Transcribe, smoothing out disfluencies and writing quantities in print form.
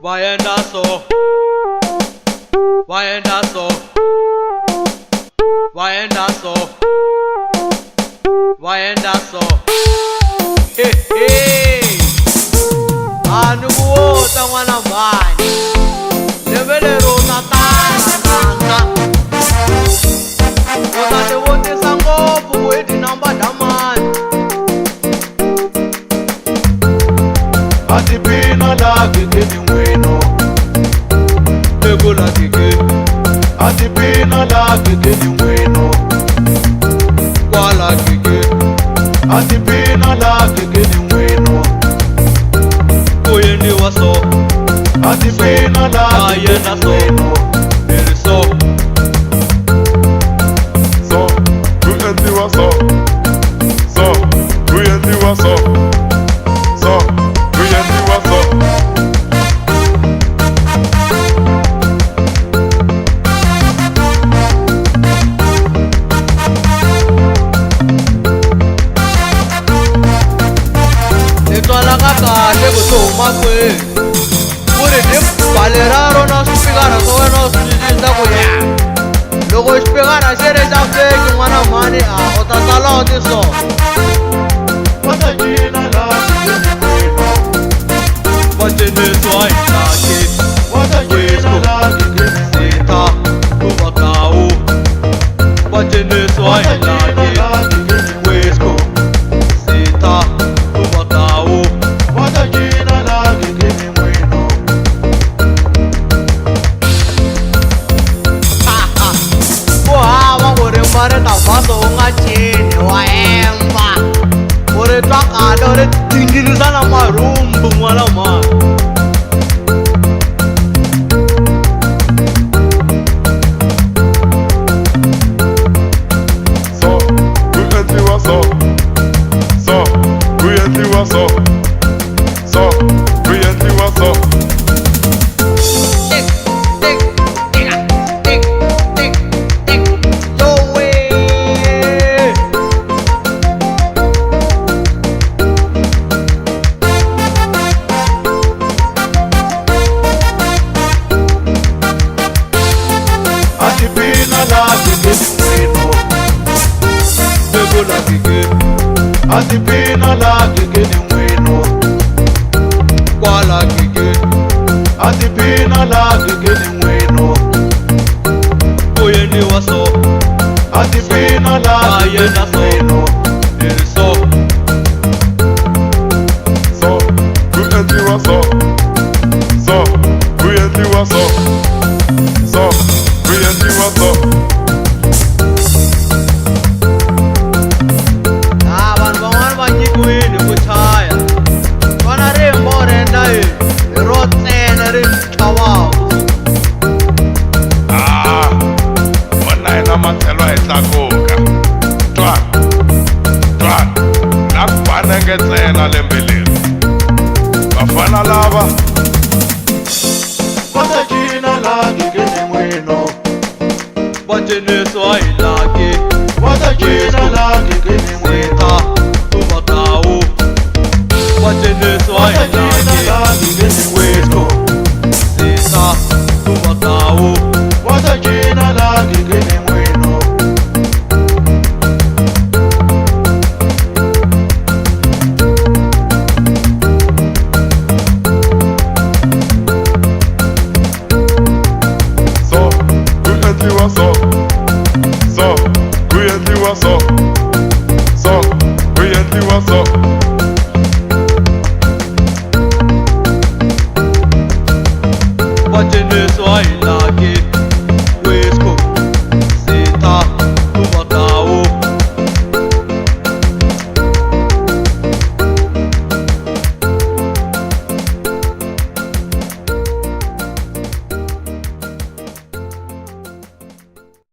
Waenda so, waenda so, waenda so, waenda so. Hey hey, anu kuota mwana mani, lebele rota tana tana. Ota te wote sango puweti namba damani. Ati pina la kike ni mwino Ego la kike, Ati pina la kike ni mwino kwa la kike, Ati pina la kike ni mwino kuyendi waso, Ati pina la kike ayenda ni so, mwino eri so, So, kuyendi wa so So, kuyendi wa so So, kuyendi wa so etwala kakale kutoma kwe, kuri di baleraro na swipikara so wena uswijinda kuya. Loko xipikara xiri xa feki n'wana mani a, u ta sala u ti so. Wata jina la kike ni mwino Vaceniswa hi laki, Wata jina la kike ni mwino sita, tuvakawu. Vaceniswa hi Wata jina laki, la kike ni mwino wisco, sita, tuvakawu. Wata jina la kike ni mwino Ku hava ku ri mbari ta vaso u nga cini wa hemba, u ri twa kahle u ri dingirisa na marhumbu n'wana mani. So, kuyendi wa so So, kuyendi wa so So, kuyendi wa so Tick, tick, ticka, tick, tick, tick, yo way. Ati pina la kike ni mwino Ego la kike, Ati pina la kike ni mwino kwa la kike, Ati pina la kike ni mwino kuyendi waso, Ati pina la kike ayenda ni so, mwino eri so. So, kuyendi wa so So, kuyendi wa so So, kuyendi wa so Vanhu van'wana va nyikiwile ku chaya, vana rimba u ri endla yini hi ro ntsena ri chavaka. Mona ina matlhelo hi tlakuka Twana Na ku banenge ntsena lembe leri Vafana lava Vata cina la kike ni mwino Vaceniswa hi laki, Vata cina la kike ni mwino sita, tuvakawu. Vaceniswa Vata hi cina la laki, kike ni mwino sita, tuvakawu. Vata cina la kike ni mwino So, kuyendi wa so So, kuyendi wa so So, kuyendi wa so Vaceniswa hi laki,